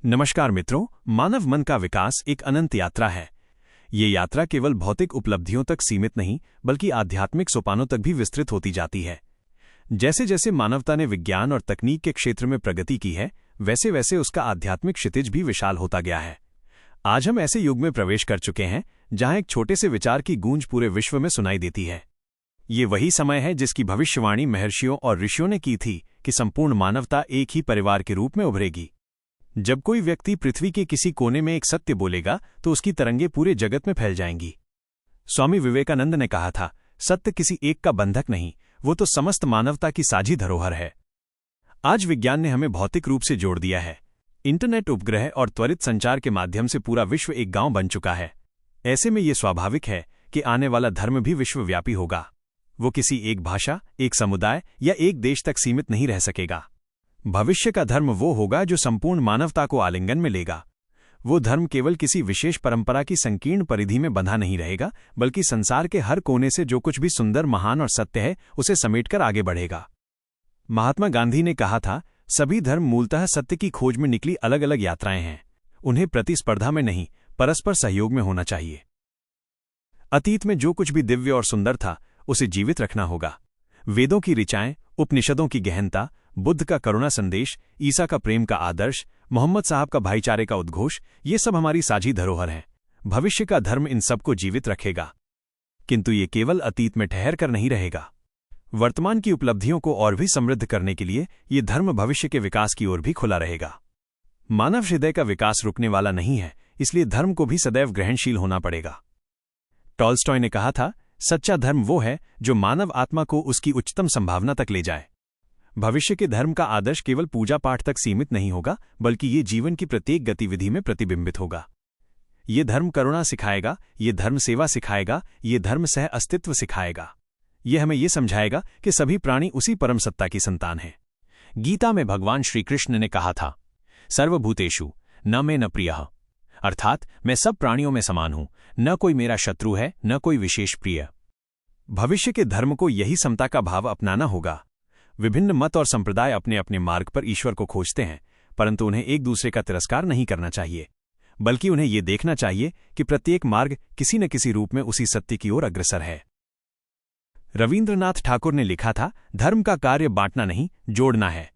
नमस्कार मित्रों, मानव मन का विकास एक अनंत यात्रा है। ये यात्रा केवल भौतिक उपलब्धियों तक सीमित नहीं बल्कि आध्यात्मिक सोपानों तक भी विस्तृत होती जाती है। जैसे जैसे मानवता ने विज्ञान और तकनीक के क्षेत्र में प्रगति की है, वैसे वैसे उसका आध्यात्मिक क्षितिज भी विशाल होता गया है। आज हम ऐसे युग में प्रवेश कर चुके हैं जहां एक छोटे से विचार की गूंज पूरे विश्व में सुनाई देती है। ये वही समय है जिसकी भविष्यवाणी महर्षियों और ऋषियों ने की थी कि संपूर्ण मानवता एक ही परिवार के रूप में उभरेगी। जब कोई व्यक्ति पृथ्वी के किसी कोने में एक सत्य बोलेगा तो उसकी तरंगें पूरे जगत में फैल जाएंगी। स्वामी विवेकानंद ने कहा था, सत्य किसी एक का बंधक नहीं, वो तो समस्त मानवता की साझी धरोहर है। आज विज्ञान ने हमें भौतिक रूप से जोड़ दिया है। इंटरनेट, उपग्रह और त्वरित संचार के माध्यम से पूरा विश्व एक गांव बन चुका है। ऐसे में ये स्वाभाविक है कि आने वाला धर्म भी विश्वव्यापी होगा। वो किसी एक भाषा, एक समुदाय या एक देश तक सीमित नहीं रह सकेगा। भविष्य का धर्म वो होगा जो संपूर्ण मानवता को आलिंगन में लेगा। वो धर्म केवल किसी विशेष परंपरा की संकीर्ण परिधि में बंधा नहीं रहेगा, बल्कि संसार के हर कोने से जो कुछ भी सुंदर, महान और सत्य है, उसे समेटकर आगे बढ़ेगा। महात्मा गांधी ने कहा था, सभी धर्म मूलतः सत्य की खोज में निकली अलग अलग यात्राएं हैं। उन्हें प्रतिस्पर्धा में नहीं, परस्पर सहयोग में होना चाहिए। अतीत में जो कुछ भी दिव्य और सुंदर था, उसे जीवित रखना होगा। वेदों की ऋचाएं, उपनिषदों की गहनता, बुद्ध का करुणा संदेश, ईसा का प्रेम का आदर्श, मोहम्मद साहब का भाईचारे का उद्घोष, ये सब हमारी साझी धरोहर हैं। भविष्य का धर्म इन सबको जीवित रखेगा, किंतु ये केवल अतीत में ठहर कर नहीं रहेगा। वर्तमान की उपलब्धियों को और भी समृद्ध करने के लिए ये धर्म भविष्य के विकास की ओर भी खुला रहेगा। मानव हृदय का विकास रुकने वाला नहीं है, इसलिए धर्म को भी सदैव ग्रहणशील होना पड़ेगा। टॉल्स्टॉय ने कहा था, सच्चा धर्म वो है जो मानव आत्मा को उसकी उच्चतम संभावना तक ले जाए। भविष्य के धर्म का आदर्श केवल पूजा पाठ तक सीमित नहीं होगा, बल्कि ये जीवन की प्रत्येक गतिविधि में प्रतिबिंबित होगा। ये धर्म करुणा सिखाएगा, ये धर्म सेवा सिखाएगा, ये धर्म सह अस्तित्व सिखाएगा। ये हमें ये समझाएगा कि सभी प्राणी उसी परम सत्ता की संतान हैं। गीता में भगवान श्री कृष्ण ने कहा था, सर्वभूतेषु न मे न प्रियः, अर्थात मैं सब प्राणियों में समान हूं, न कोई मेरा शत्रु है, न कोई विशेष प्रिय। भविष्य के धर्म को यही समता का भाव अपनाना होगा। विभिन्न मत और संप्रदाय अपने अपने मार्ग पर ईश्वर को खोजते हैं, परंतु उन्हें एक दूसरे का तिरस्कार नहीं करना चाहिए, बल्कि उन्हें यह देखना चाहिए कि प्रत्येक मार्ग किसी न किसी रूप में उसी सत्य की ओर अग्रसर है। रवींद्रनाथ ठाकुर ने लिखा था, धर्म का कार्य बांटना नहीं, जोड़ना है।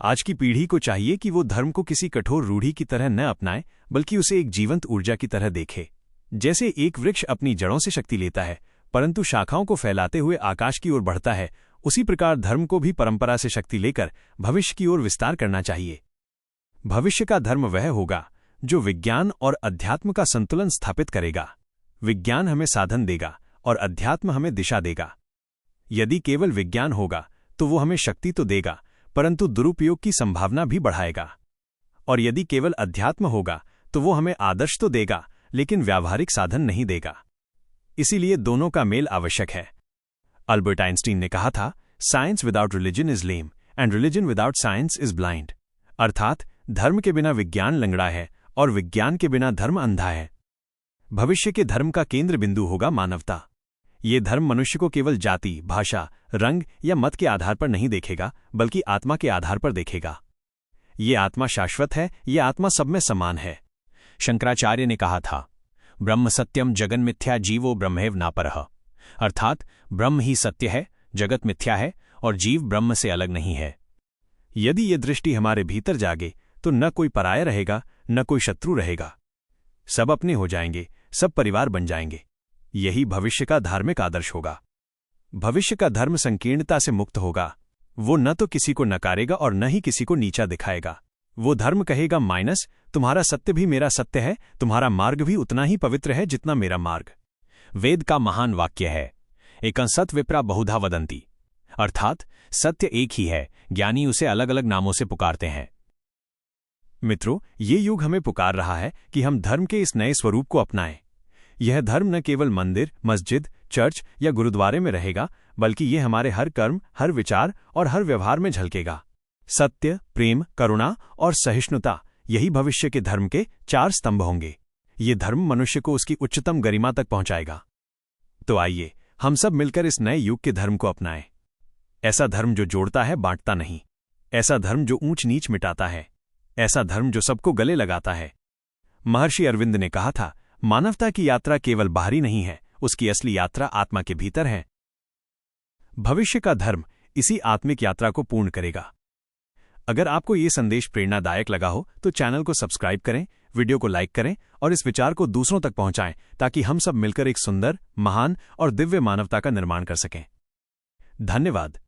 आज की पीढ़ी को चाहिए कि वो धर्म को किसी कठोर रूढ़ी की तरह न अपनाए, बल्कि उसे एक जीवंत ऊर्जा की तरह देखे। जैसे एक वृक्ष अपनी जड़ों से शक्ति लेता है, परंतु शाखाओं को फैलाते हुए आकाश की ओर बढ़ता है, उसी प्रकार धर्म को भी परंपरा से शक्ति लेकर भविष्य की ओर विस्तार करना चाहिए। भविष्य का धर्म वह होगा जो विज्ञान और अध्यात्म का संतुलन स्थापित करेगा। विज्ञान हमें साधन देगा और अध्यात्म हमें दिशा देगा। यदि केवल विज्ञान होगा तो वो हमें शक्ति तो देगा, परंतु दुरुपयोग की संभावना भी बढ़ाएगा। और यदि केवल अध्यात्म होगा तो वो हमें आदर्श तो देगा, लेकिन व्यावहारिक साधन नहीं देगा। इसीलिए दोनों का मेल आवश्यक है। अल्बर्ट आइंस्टीन ने कहा था, science without religion is lame and religion without science is blind, अर्थात धर्म के बिना विज्ञान लंगड़ा है और विज्ञान के बिना धर्म अंधा है। भविष्य के धर्म का केंद्र बिंदु होगा मानवता। ये धर्म मनुष्य को केवल जाति, भाषा, रंग या मत के आधार पर नहीं देखेगा, बल्कि आत्मा के आधार पर देखेगा। ये आत्मा शाश्वत है, ये आत्मा सब में समान है। शंकराचार्य ने कहा था, ब्रह्म सत्यम जगन मिथ्या जीवो ब्रह्मेव नापरः, अर्थात ब्रह्म ही सत्य है, जगत मिथ्या है और जीव ब्रह्म से अलग नहीं है। यदि ये दृष्टि हमारे भीतर जागे तो न कोई पराया रहेगा, न कोई शत्रु रहेगा। सब अपने हो जाएंगे, सब परिवार बन जाएंगे। यही भविष्य का धार्मिक आदर्श होगा। भविष्य का धर्म संकीर्णता से मुक्त होगा। वो न तो किसी को नकारेगा और न ही किसी को नीचा दिखाएगा। वो धर्म कहेगा, माइनस तुम्हारा सत्य भी मेरा सत्य है, तुम्हारा मार्ग भी उतना ही पवित्र है जितना मेरा मार्ग। वेद का महान वाक्य है, एकं सत् विप्रा बहुधा वदन्ति, अर्थात सत्य एक ही है, ज्ञानी उसे अलग अलग नामों से पुकारते हैं। मित्रों, ये युग हमें पुकार रहा है कि हम धर्म के इस नए स्वरूप को अपनाएं। यह धर्म न केवल मंदिर, मस्जिद, चर्च या गुरुद्वारे में रहेगा, बल्कि ये हमारे हर कर्म, हर विचार और हर व्यवहार में झलकेगा। सत्य, प्रेम, करुणा और सहिष्णुता, यही भविष्य के धर्म के 4 स्तंभ होंगे। ये धर्म मनुष्य को उसकी उच्चतम गरिमा तक पहुंचाएगा। तो आइए हम सब मिलकर इस नए युग के धर्म को अपनाएं। ऐसा धर्म जो जोड़ता है, बांटता नहीं। ऐसा धर्म जो ऊंच नीच मिटाता है। ऐसा धर्म जो सबको गले लगाता है। महर्षि अरविंद ने कहा था, मानवता की यात्रा केवल बाहरी नहीं है, उसकी असली यात्रा आत्मा के भीतर है। भविष्य का धर्म इसी आत्मिक यात्रा को पूर्ण करेगा। अगर आपको ये संदेश प्रेरणादायक लगा हो तो चैनल को सब्सक्राइब करें, वीडियो को लाइक करें और इस विचार को दूसरों तक पहुंचाएं, ताकि हम सब मिलकर एक सुंदर, महान और दिव्य मानवता का निर्माण कर सकें। धन्यवाद।